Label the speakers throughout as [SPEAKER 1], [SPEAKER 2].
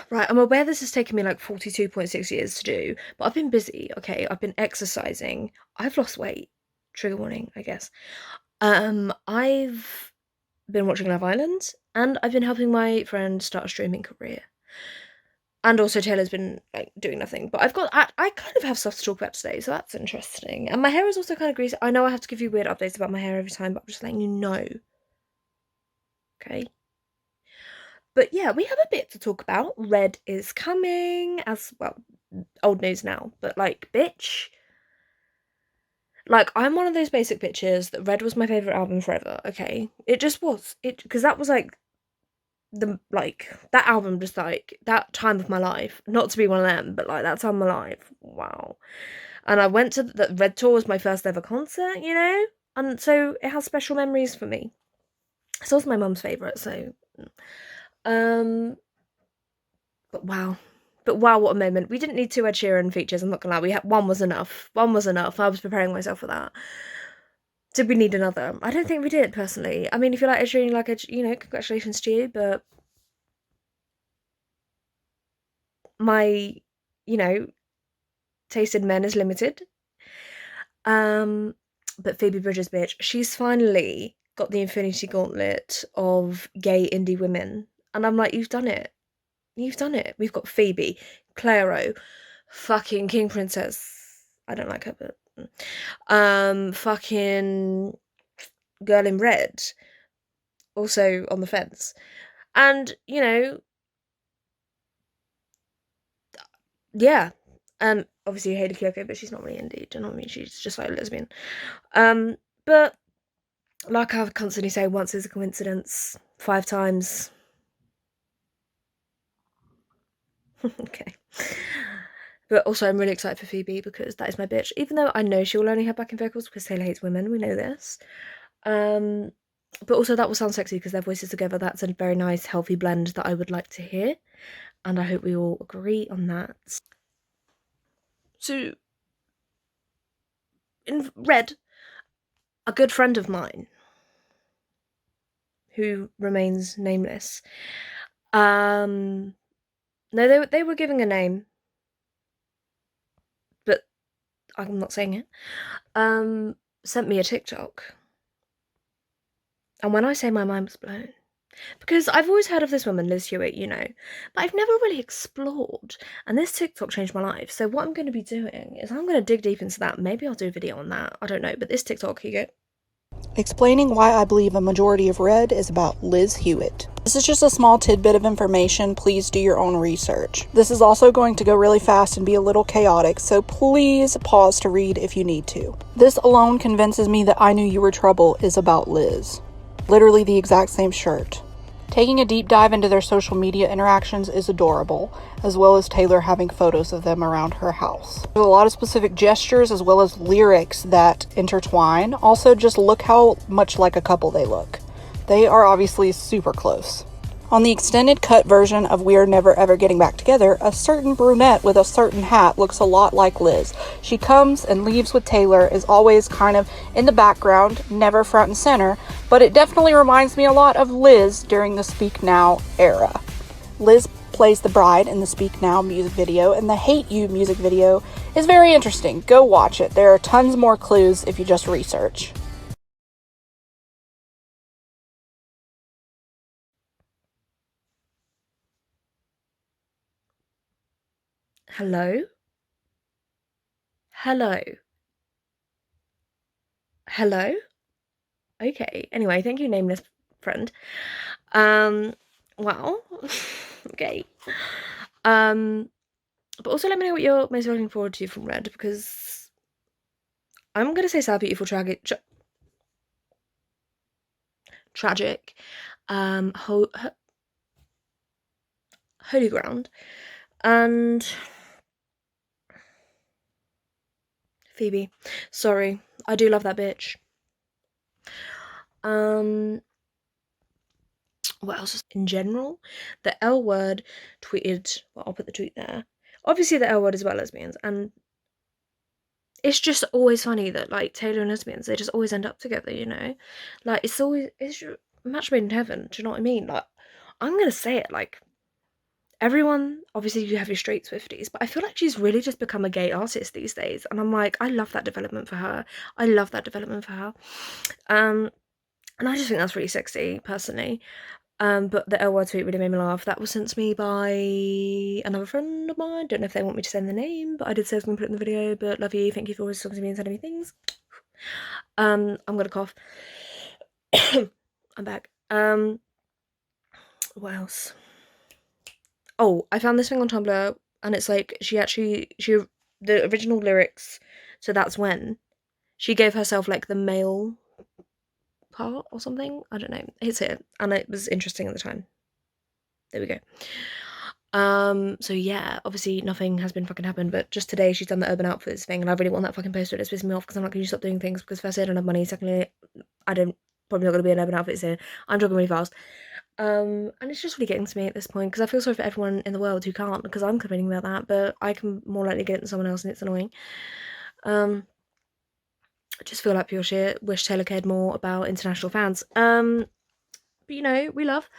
[SPEAKER 1] Right, I'm aware this has taken me like 42.6 years to do, but I've been busy, okay? I've been exercising. I've lost weight. Trigger warning, I guess. I've been watching Love Island, and I've been helping my friend start a streaming career. And also Taylor's been like doing nothing. But I kind of have stuff to talk about today, so that's interesting. And my hair is also kind of greasy. I know I have to give you weird updates about my hair every time, but I'm just letting you know. Okay? But yeah, we have a bit to talk about. Red is coming, as well, old news now, but like, bitch. Like, I'm one of those basic bitches that Red was my favourite album forever, okay? It just was. Because that was like, that album just like, that time of my life. Not to be one of them, but like, that time of my life. Wow. And I went to the Red Tour was my first ever concert, you know? And so it has special memories for me. It's also my mum's favourite, so. Um, But wow. But wow, what a moment. We didn't need two Ed Sheeran features, I'm not gonna lie. One was enough. One was enough. I was preparing myself for that. Did we need another? I don't think we did, personally. I mean, if you like Ed Sheeran, you like Ed, congratulations to you, but my, you know, taste in men is limited. Um, but Phoebe Bridgers, bitch, she's finally got the Infinity Gauntlet of gay indie women. And I'm like, you've done it. You've done it. We've got Phoebe, Clairo, fucking King Princess. I don't like her, but fucking Girl in Red, also on the fence. And, yeah. Obviously Hayley Kiyoko, but she's not really indie. Do you know what I mean? She's just like a lesbian. But like I constantly say, once is a coincidence, 5 times. Okay. But also, I'm really excited for Phoebe because that is my bitch. Even though I know she will only have backing vocals because Taylor hates women, we know this. Um, but also that will sound sexy because their voices together. That's a very nice, healthy blend that I would like to hear, and I hope we all agree on that. So, in Red, a good friend of mine who remains nameless. No, they were giving a name, but I'm not saying it. Sent me a TikTok. And when I say my mind was blown, because I've always heard of this woman, Liz Hewitt, but I've never really explored. And this TikTok changed my life. So what I'm going to be doing is I'm going to dig deep into that. Maybe I'll do a video on that. I don't know. But this TikTok, here you go.
[SPEAKER 2] Explaining why I believe a majority of Red is about Liz Hewitt. This is just a small tidbit of information. Please do your own research. This is also going to go really fast and be a little chaotic, so please pause to read if you need to. This alone convinces me that I Knew You Were Trouble is about Liz. Literally the exact same shirt. Taking a deep dive into their social media interactions is adorable, as well as Taylor having photos of them around her house. There's a lot of specific gestures as well as lyrics that intertwine. Also, just look how much like a couple they look. They are obviously super close. On the extended cut version of We Are Never Ever Getting Back Together, a certain brunette with a certain hat looks a lot like Liz. She comes and leaves with Taylor, is always kind of in the background, never front and center, but it definitely reminds me a lot of Liz during the Speak Now era. Liz plays the bride in the Speak Now music video, and the Hate You music video is very interesting. Go watch it. There are tons more clues if you just research.
[SPEAKER 1] Hello? Hello? Hello? Okay. Anyway, thank you, nameless friend. Well, okay. But also let me know what you're most looking forward to from Red, because I'm gonna say sad, beautiful, tragic, holy ground, and Phoebe. Sorry, I do love that bitch. What else? In general, the L Word tweeted. Well, I'll put the tweet there. Obviously, the L Word is about lesbians, and it's just always funny that like Taylor and lesbians, they just always end up together. Like it's a match made in heaven. Do you know what I mean? Like, I'm gonna say it, like, everyone, obviously you have your straight Swifties, but I feel like she's really just become a gay artist these days, and I'm like, I love that development for her. I love that development for her. And I just think that's really sexy, personally. But the L word tweet really made me laugh. That was sent to me by another friend of mine. Don't know if they want me to send the name, but I did say I was going to put it in the video. But love you. Thank you for always talking to me and sending me things. I'm gonna cough. I'm back. What else? Oh, I found this thing on Tumblr, and it's like she the original lyrics. So that's when she gave herself like the male part or something. I don't know. It's here, and it was interesting at the time. There we go. So yeah, obviously nothing has been fucking happened, but just today she's done the Urban Outfitters thing, and I really want that fucking poster. It's pissing me off because I'm like, can you stop doing things? Because firstly, I don't have money. Secondly, probably not gonna be an Urban Outfitters here. I'm talking really fast. And it's just really getting to me at this point because I feel sorry for everyone in the world who can't, because I'm complaining about that, but I can more likely get it than someone else, and it's annoying. I just feel like pure shit. Wish Taylor cared more about international fans. But you know, we love.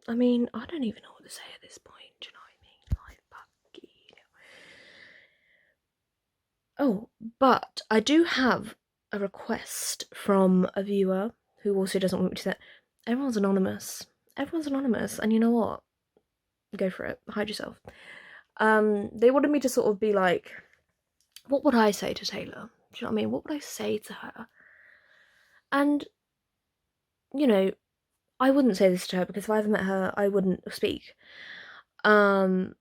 [SPEAKER 1] I mean, I don't even know what to say at this point. Do you know what I mean? Like, fucking. Oh, but I do have a request from a viewer who also doesn't want me to say. Everyone's anonymous. Everyone's anonymous, and you know what? Go for it. Hide yourself. They wanted me to sort of be like, what would I say to Taylor? Do you know what I mean? What would I say to her? And, you know, I wouldn't say this to her because if I ever met her, I wouldn't speak. But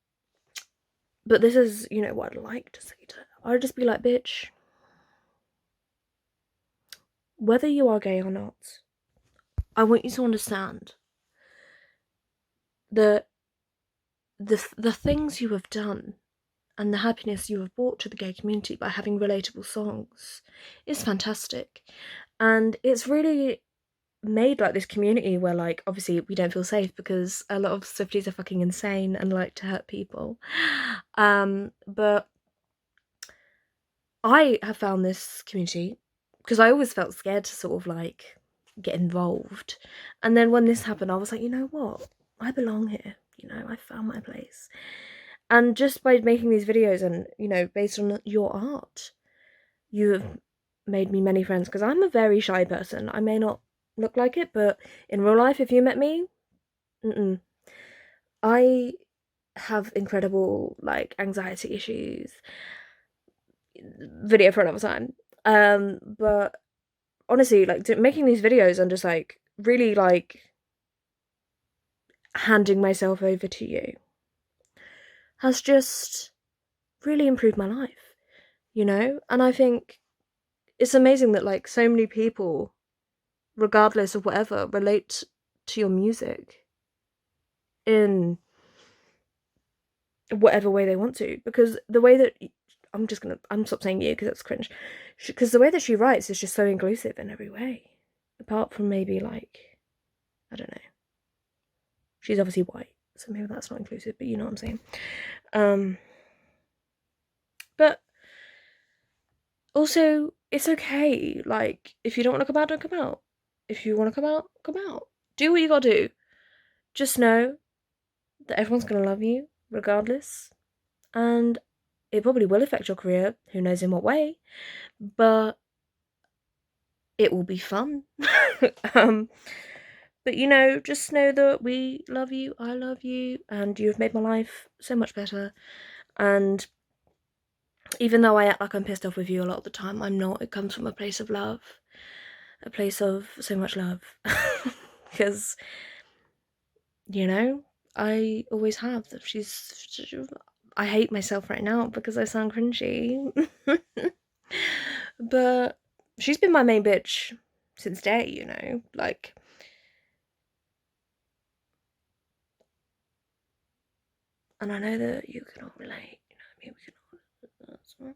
[SPEAKER 1] this is, you know, what I'd like to say to her. I'd just be like, bitch, whether you are gay or not, I want you to understand that the things you have done and the happiness you have brought to the gay community by having relatable songs is fantastic. And it's really made like this community where, like, obviously we don't feel safe because a lot of Swifties are fucking insane and like to hurt people. But I have found this community because I always felt scared to sort of like get involved. And then when this happened, I was like, you know what? I belong here. You know, I found my place. And just by making these videos and, you know, based on your art, you have made me many friends because I'm a very shy person. I may not look like it, but in real life, if you met me, I have incredible like anxiety issues. Video for another time. But honestly, like making these videos and just like really like handing myself over to you has just really improved my life, you know? And I think it's amazing that like so many people, regardless of whatever, relate to your music in whatever way they want to, because the way that I'm stop saying you because that's cringe, because the way that she writes is just so inclusive in every way, apart from maybe like, I don't know, she's obviously white, so maybe that's not inclusive, but you know what I'm saying. But also it's okay, like if you don't want to come out, don't come out. If you want to come out, come out. Do what you gotta do. Just know that everyone's gonna love you regardless, and it probably will affect your career, who knows in what way, but it will be fun. But you know, just know that we love you, I love you, and you have made my life so much better. And even though I act like I'm pissed off with you a lot of the time, I'm not. It comes from a place of love, a place of so much love. Because, you know, I always have. I hate myself right now because I sound cringy. But she's been my main bitch since day, you know, like. And I know that you can all relate, you know what I mean? We can all.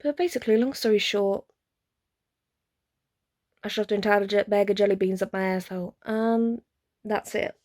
[SPEAKER 1] But basically, long story short, I shoved an entire bag of jelly beans up my asshole. That's it.